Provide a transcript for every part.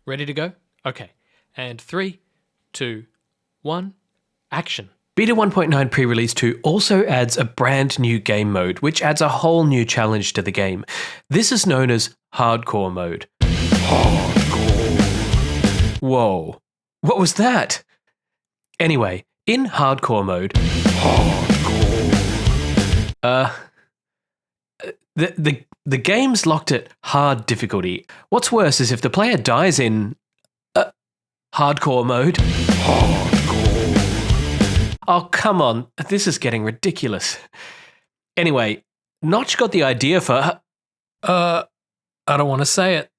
Ready to go? Okay. And 3, 2, 1, action. Beta 1.9 pre-release 2 also adds a brand new game mode, which adds a whole new challenge to the game. This is known as Hardcore mode. Hardcore. Whoa. What was that? Anyway, in Hardcore mode... The game's locked at hard difficulty. What's worse is if the player dies in... Hardcore mode. Oh, come on. This is getting ridiculous. Anyway, Notch got the idea for... I don't want to say it.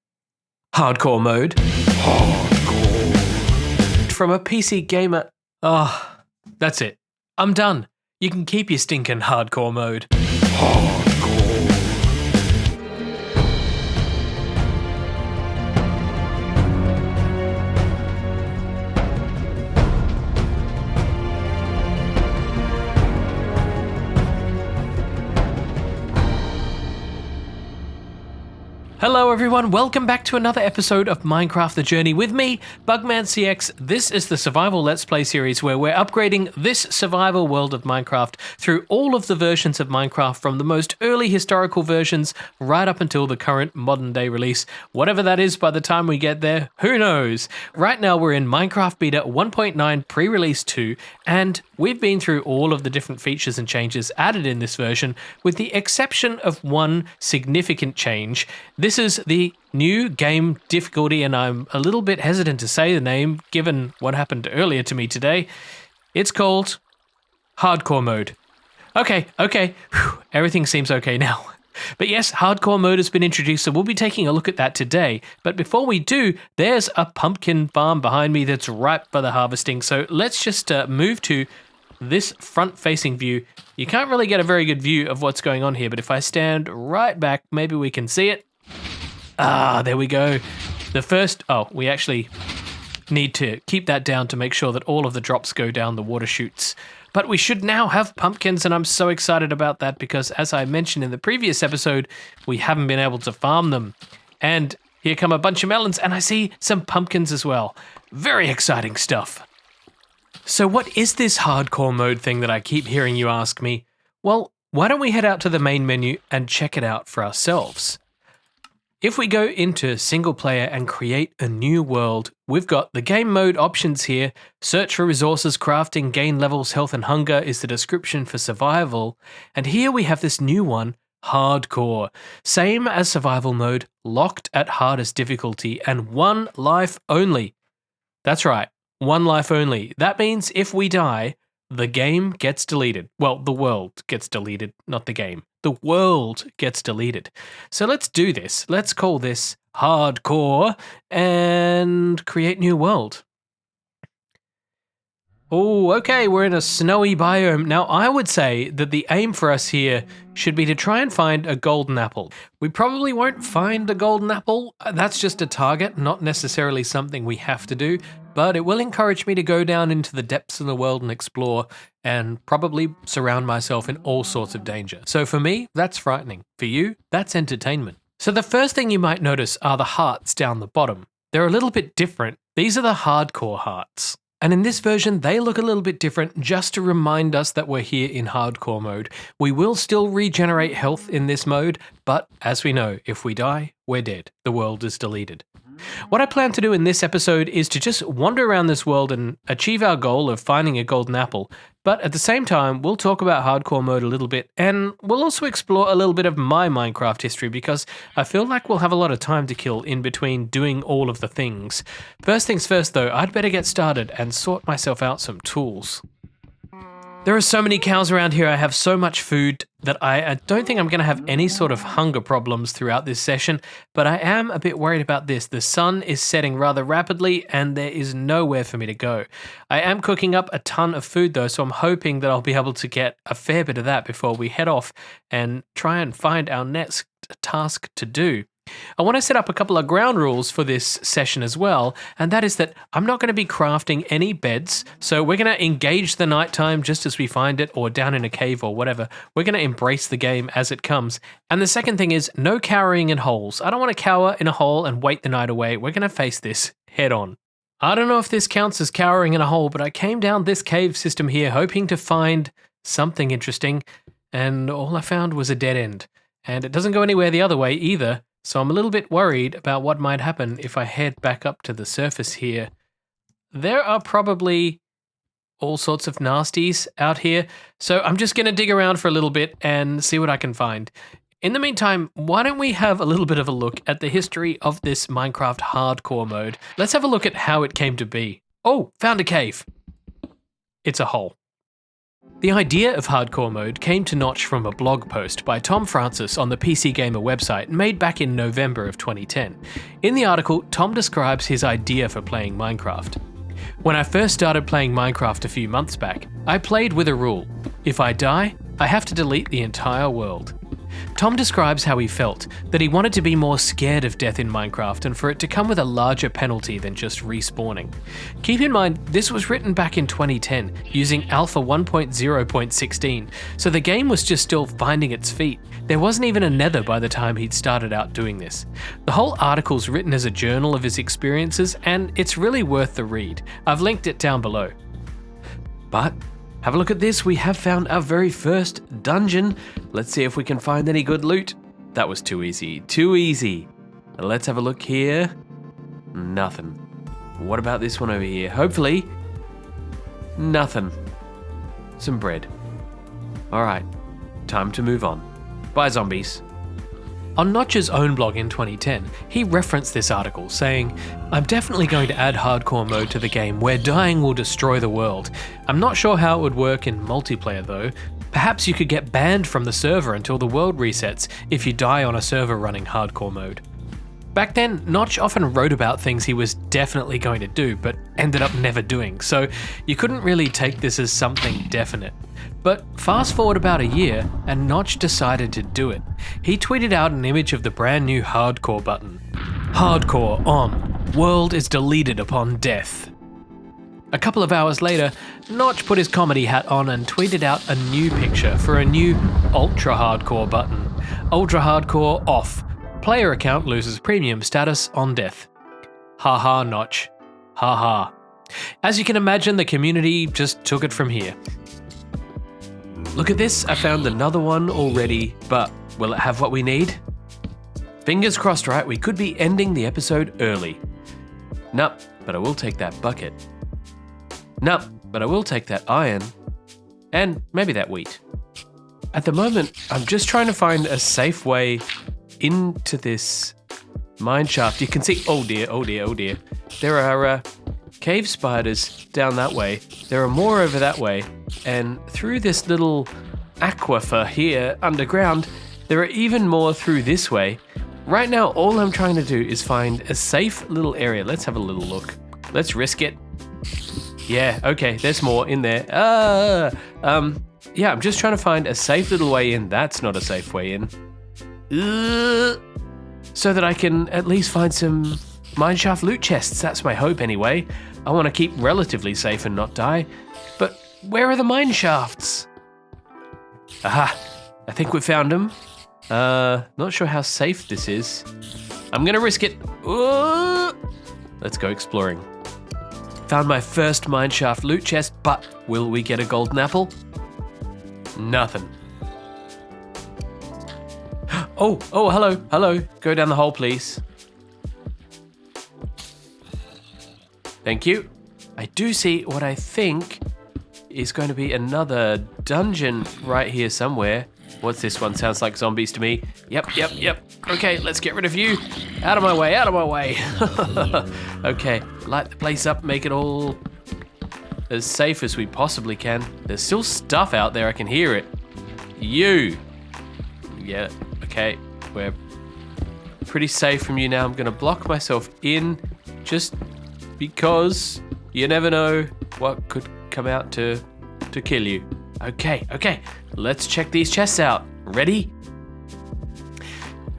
Hardcore mode. Hardcore. From a PC gamer... Oh, that's it. I'm done. You can keep your stinking hardcore mode. Hardcore. Hello everyone, welcome back to another episode of Minecraft The Journey with me, BugmanCX. This is the survival Let's Play series where we're upgrading this survival world of Minecraft through all of the versions of Minecraft from the most early historical versions right up until the current modern day release. Whatever that is by the time we get there, who knows? Right now we're in Minecraft Beta 1.9 pre-release 2 and we've been through all of the different features and changes added in this version with the exception of one significant change. This is the new game difficulty, and I'm a little bit hesitant to say the name given what happened earlier to me today. It's called Hardcore mode. Okay. Whew. Everything seems okay now. But yes, Hardcore mode has been introduced, so we'll be taking a look at that today. But before we do, there's a pumpkin farm behind me that's ripe for the harvesting. So let's just move to this front-facing view. You can't really get a very good view of what's going on here, but if I stand right back, maybe we can see it. Ah, there we go. The first... Oh, we actually need to keep that down to make sure that all of the drops go down the water chutes. But we should now have pumpkins, and I'm so excited about that because, as I mentioned in the previous episode, we haven't been able to farm them. And here come a bunch of melons, and I see some pumpkins as well. Very exciting stuff. So what is this hardcore mode thing that I keep hearing you ask me? Well, why don't we head out to the main menu and check it out for ourselves? If we go into single player and create a new world, we've got the game mode options here. Search for resources, crafting, gain levels, health and hunger is the description for survival. And here we have this new one, hardcore. Same as survival mode, locked at hardest difficulty and 1 life only. That's right, 1 life only. That means if we die, the game gets deleted. Well, the world gets deleted, not the game. The world gets deleted. So let's do this. Let's call this hardcore and create new world. Oh, okay, we're in a snowy biome. Now, I would say that the aim for us here should be to try and find a golden apple. We probably won't find a golden apple. That's just a target, not necessarily something we have to do, but it will encourage me to go down into the depths of the world and explore and probably surround myself in all sorts of danger. So for me, that's frightening. For you, that's entertainment. So the first thing you might notice are the hearts down the bottom. They're a little bit different. These are the hardcore hearts. And in this version, they look a little bit different just to remind us that we're here in hardcore mode. We will still regenerate health in this mode, but as we know, if we die, we're dead. The world is deleted. What I plan to do in this episode is to just wander around this world and achieve our goal of finding a golden apple, but at the same time, we'll talk about hardcore mode a little bit, and we'll also explore a little bit of my Minecraft history because I feel like we'll have a lot of time to kill in between doing all of the things. First things first though, I'd better get started and sort myself out some tools. There are so many cows around here, I have so much food that I don't think I'm going to have any sort of hunger problems throughout this session, but I am a bit worried about this. The sun is setting rather rapidly and there is nowhere for me to go. I am cooking up a ton of food though, so I'm hoping that I'll be able to get a fair bit of that before we head off and try and find our next task to do. I want to set up a couple of ground rules for this session as well, and that is that I'm not going to be crafting any beds, so we're going to engage the nighttime just as we find it, or down in a cave or whatever. We're going to embrace the game as it comes. And the second thing is no cowering in holes. I don't want to cower in a hole and wait the night away. We're going to face this head on. I don't know if this counts as cowering in a hole, but I came down this cave system here hoping to find something interesting, and all I found was a dead end. And it doesn't go anywhere the other way either, so I'm a little bit worried about what might happen if I head back up to the surface here. There are probably all sorts of nasties out here, so I'm just going to dig around for a little bit and see what I can find. In the meantime, why don't we have a little bit of a look at the history of this Minecraft hardcore mode. Let's have a look at how it came to be. Oh, found a cave. It's a hole. The idea of hardcore mode came to Notch from a blog post by Tom Francis on the PC Gamer website made back in November of 2010. In the article, Tom describes his idea for playing Minecraft. When I first started playing Minecraft a few months back, I played with a rule. If I die, I have to delete the entire world. Tom describes how he felt, that he wanted to be more scared of death in Minecraft and for it to come with a larger penalty than just respawning. Keep in mind, this was written back in 2010 using Alpha 1.0.16, so the game was just still finding its feet. There wasn't even a nether by the time he'd started out doing this. The whole article's written as a journal of his experiences, and it's really worth the read. I've linked it down below. But have a look at this, we have found our very first dungeon. Let's see if we can find any good loot. That was too easy, too easy. Let's have a look here. Nothing. What about this one over here? Hopefully, nothing. Some bread. All right, time to move on. Bye, zombies. On Notch's own blog in 2010, he referenced this article, saying, "I'm definitely going to add hardcore mode to the game where dying will destroy the world. I'm not sure how it would work in multiplayer though. Perhaps you could get banned from the server until the world resets if you die on a server running hardcore mode." Back then, Notch often wrote about things he was definitely going to do, but ended up never doing, so you couldn't really take this as something definite. But fast forward about a year, and Notch decided to do it. He tweeted out an image of the brand new hardcore button. "Hardcore on. World is deleted upon death." A couple of hours later, Notch put his comedy hat on and tweeted out a new picture for a new ultra hardcore button. Ultra hardcore off. Player account loses premium status on death. Haha, Notch. Haha. As you can imagine, the community just took it from here. Look at this, I found another one already, but will it have what we need? Fingers crossed, right? We could be ending the episode early. Nope, but I will take that bucket. Nope, but I will take that iron. And maybe that wheat. At the moment, I'm just trying to find a safe way into this mine shaft. You can see, oh dear, oh dear, oh dear. There are cave spiders down that way. There are more over that way. And through this little aquifer here underground, there are even more through this way. Right now, all I'm trying to do is find a safe little area. Let's have a little look. Let's risk it. Yeah, okay, there's more in there. Yeah, I'm just trying to find a safe little way in. That's not a safe way in. So that I can at least find some mineshaft loot chests. That's my hope anyway. I want to keep relatively safe and not die. But where are the mineshafts? Aha, I think we found them. Not sure how safe this is. I'm gonna risk it. Let's go exploring. Found my first mineshaft loot chest, but will we get a golden apple? Nothing. Oh, hello. Go down the hole, please. Thank you. I do see what I think is going to be another dungeon right here somewhere. What's this one? Sounds like zombies to me. Yep. Okay, let's get rid of you. Out of my way. Okay, light the place up, make it all as safe as we possibly can. There's still stuff out there, I can hear it. You. Yeah, okay, we're pretty safe from you now. I'm gonna block myself in just because you never know what could come out to kill you. Okay, let's check these chests out. Ready?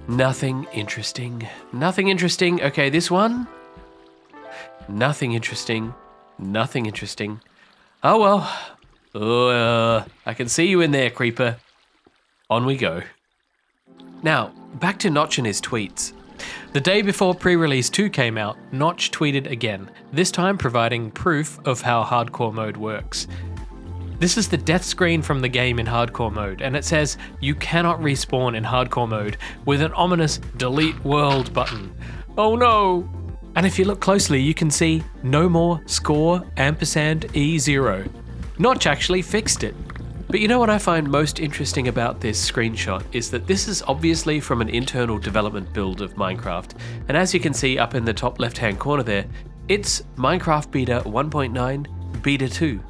Nothing interesting. Nothing interesting. Okay, this one. Nothing interesting. Nothing interesting. Oh well. I can see you in there, creeper. On we go. Now, back to Notch and his tweets. The day before pre-release 2 came out, Notch tweeted again, this time providing proof of how hardcore mode works. This is the death screen from the game in hardcore mode, and it says you cannot respawn in hardcore mode with an ominous delete world button. Oh no! And if you look closely, you can see no more score $E0. Notch actually fixed it. But you know what I find most interesting about this screenshot is that this is obviously from an internal development build of Minecraft, and as you can see up in the top left hand corner there, it's Minecraft Beta 1.9 Beta 2.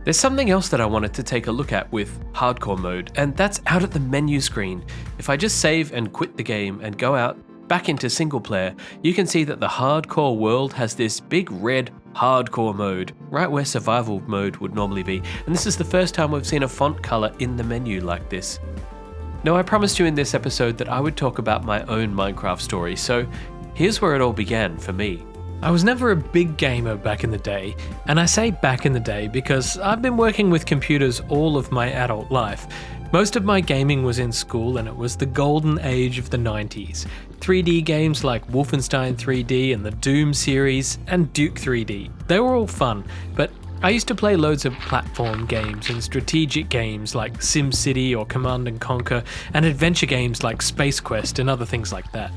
There's something else that I wanted to take a look at with hardcore mode, and that's out at the menu screen. If I just save and quit the game and go out back into single player, you can see that the hardcore world has this big red hardcore mode, right where survival mode would normally be, and this is the first time we've seen a font color in the menu like this. Now I promised you in this episode that I would talk about my own Minecraft story, so here's where it all began for me. I was never a big gamer back in the day, and I say back in the day because I've been working with computers all of my adult life. Most of my gaming was in school, and it was the golden age of the 90s. 3D games like Wolfenstein 3D and the Doom series and Duke 3D. They were all fun, but I used to play loads of platform games and strategic games like SimCity or Command & Conquer, and adventure games like Space Quest and other things like that.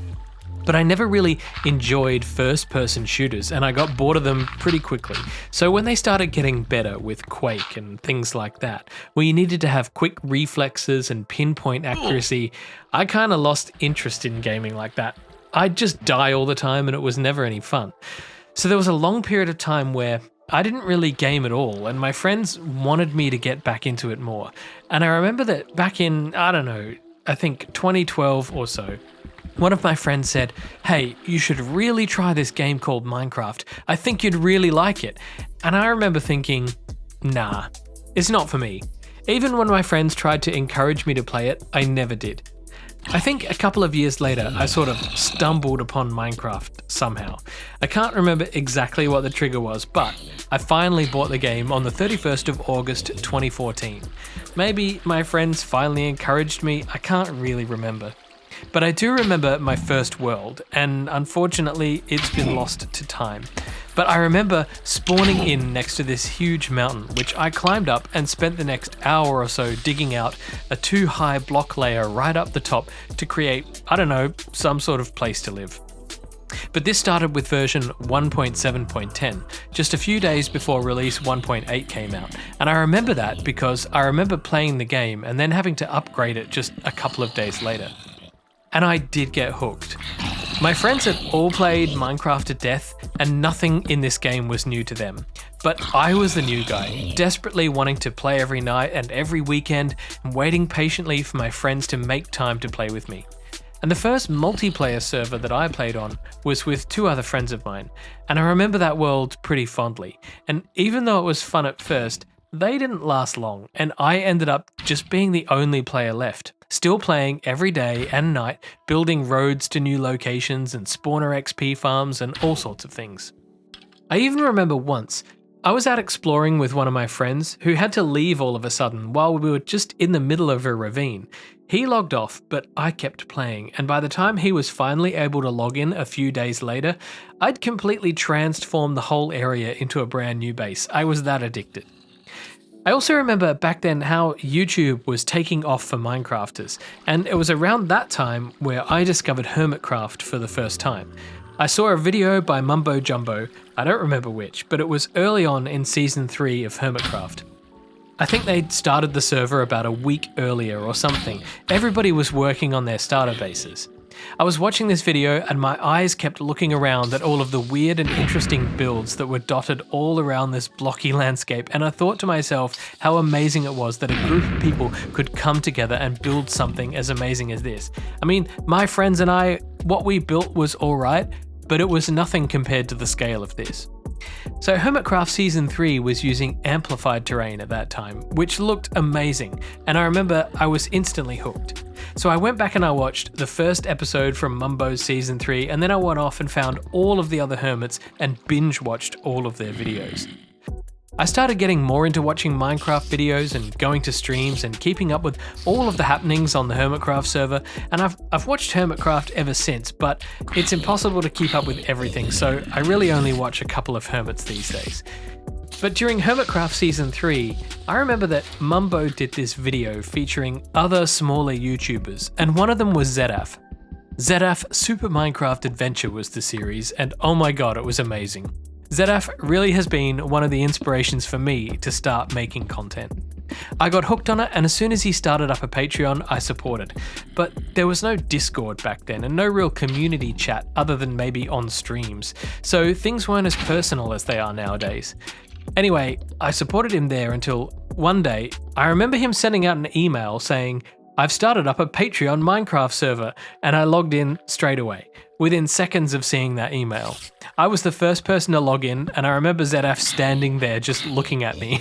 But I never really enjoyed first-person shooters, and I got bored of them pretty quickly. So when they started getting better with Quake and things like that, where you needed to have quick reflexes and pinpoint accuracy, I kind of lost interest in gaming like that. I'd just die all the time and it was never any fun. So there was a long period of time where I didn't really game at all, and my friends wanted me to get back into it more. And I remember that back in, I think 2012 or so, one of my friends said, hey, you should really try this game called Minecraft. I think you'd really like it. And I remember thinking, nah, it's not for me. Even when my friends tried to encourage me to play it, I never did. I think a couple of years later, I sort of stumbled upon Minecraft somehow. I can't remember exactly what the trigger was, but I finally bought the game on the 31st of August 2014. Maybe my friends finally encouraged me, I can't really remember. But I do remember my first world, and unfortunately it's been lost to time. But I remember spawning in next to this huge mountain, which I climbed up and spent the next hour or so digging out a too-high block layer right up the top to create, some sort of place to live. But this started with version 1.7.10, just a few days before release 1.8 came out, and I remember that because I remember playing the game and then having to upgrade it just a couple of days later. And I did get hooked. My friends had all played Minecraft to death, and nothing in this game was new to them. But I was the new guy, desperately wanting to play every night and every weekend, and waiting patiently for my friends to make time to play with me. And the first multiplayer server that I played on was with 2 other friends of mine, and I remember that world pretty fondly. And even though it was fun at first, they didn't last long, and I ended up just being the only player left. Still playing every day and night, building roads to new locations and spawner XP farms and all sorts of things. I even remember once, I was out exploring with one of my friends who had to leave all of a sudden while we were just in the middle of a ravine. He logged off, but I kept playing, and by the time he was finally able to log in a few days later, I'd completely transformed the whole area into a brand new base. I was that addicted. I also remember back then how YouTube was taking off for Minecrafters, and it was around that time where I discovered Hermitcraft for the first time. I saw a video by Mumbo Jumbo, I don't remember which, but it was early on in Season 3 of Hermitcraft. I think they'd started the server about a week earlier or something. Everybody was working on their starter bases. I was watching this video and my eyes kept looking around at all of the weird and interesting builds that were dotted all around this blocky landscape, and I thought to myself how amazing it was that a group of people could come together and build something as amazing as this. I mean, my friends and I, what we built was alright, but it was nothing compared to the scale of this. So Hermitcraft Season 3 was using amplified terrain at that time, which looked amazing, and I remember I was instantly hooked. So I went back and I watched the first episode from Mumbo's Season 3, and then I went off and found all of the other hermits and binge watched all of their videos. I started getting more into watching Minecraft videos and going to streams and keeping up with all of the happenings on the Hermitcraft server, and I've watched Hermitcraft ever since, but it's impossible to keep up with everything, so I really only watch a couple of hermits these days. But during Hermitcraft Season 3, I remember that Mumbo did this video featuring other smaller YouTubers, and one of them was Zedaf. Zedaf Super Minecraft Adventure was the series, and oh my god, it was amazing. Zedaf really has been one of the inspirations for me to start making content. I got hooked on it, and as soon as he started up a Patreon, I supported. But there was no Discord back then and no real community chat other than maybe on streams, so things weren't as personal as they are nowadays. Anyway, I supported him there until one day, I remember him sending out an email saying, "I've started up a Patreon Minecraft server," and I logged in straight away, within seconds of seeing that email. I was the first person to log in, and I remember Zedaf standing there just looking at me.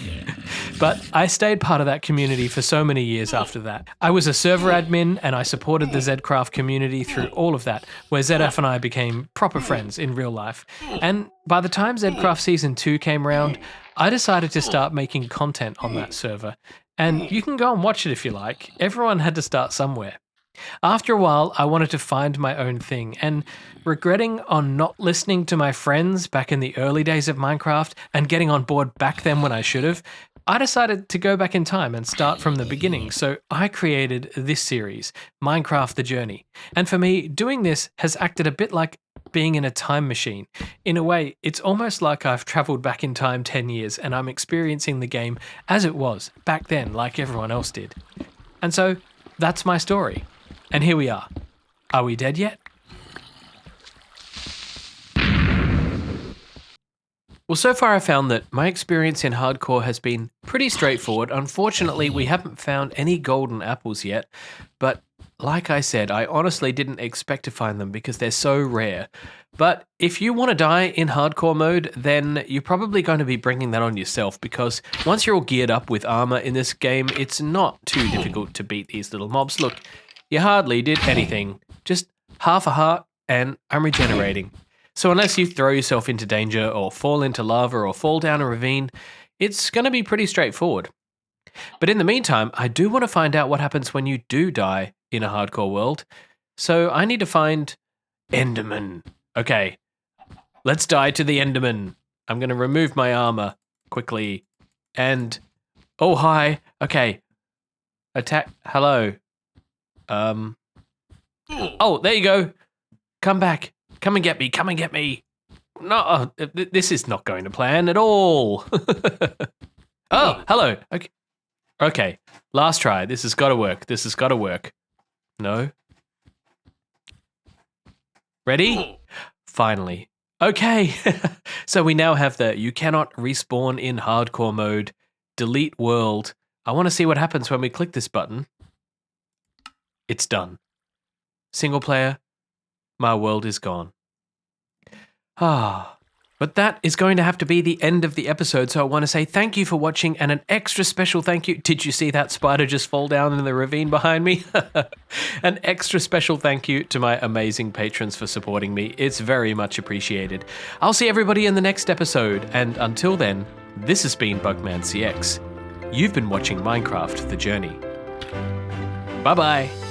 But I stayed part of that community for so many years after that. I was a server admin, and I supported the Zcraft community through all of that, where Zedaf and I became proper friends in real life. And by the time Zcraft Season 2 came around, I decided to start making content on that server. And you can go and watch it if you like. Everyone had to start somewhere. After a while, I wanted to find my own thing, and regretting on not listening to my friends back in the early days of Minecraft and getting on board back then when I should have, I decided to go back in time and start from the beginning, so I created this series, Minecraft The Journey. And for me, doing this has acted a bit like being in a time machine. In a way, it's almost like I've travelled back in time 10 years and I'm experiencing the game as it was back then, like everyone else did. And so, that's my story. And here we are. Are we dead yet? Well, so far I found that my experience in hardcore has been pretty straightforward. Unfortunately, we haven't found any golden apples yet, but like I said, I honestly didn't expect to find them because they're so rare. But if you want to die in hardcore mode, then you're probably going to be bringing that on yourself, because once you're all geared up with armor in this game, it's not too difficult to beat these little mobs. Look, you hardly did anything, just half a heart, and I'm regenerating. So unless you throw yourself into danger or fall into lava or fall down a ravine, it's going to be pretty straightforward. But in the meantime, I do want to find out what happens when you do die in a hardcore world. So I need to find Enderman. Okay, let's die to the Enderman. I'm going to remove my armor quickly. And, oh, hi. Okay, attack, hello. Oh, there you go. Come back. Come and get me. Come and get me. No, this is not going to plan at all. Oh, hello. Okay. Okay. Last try. This has got to work. This has got to work. No. Ready? Finally. Okay. So we now have the you cannot respawn in hardcore mode. Delete world. I want to see what happens when we click this button. It's done. Single player, my world is gone. But that is going to have to be the end of the episode, so I want to say thank you for watching, and an extra special thank you. Did you see that spider just fall down in the ravine behind me? An extra special thank you to my amazing patrons for supporting me. It's very much appreciated. I'll see everybody in the next episode, and until then, this has been BugmanCX. You've been watching Minecraft The Journey. Bye-bye.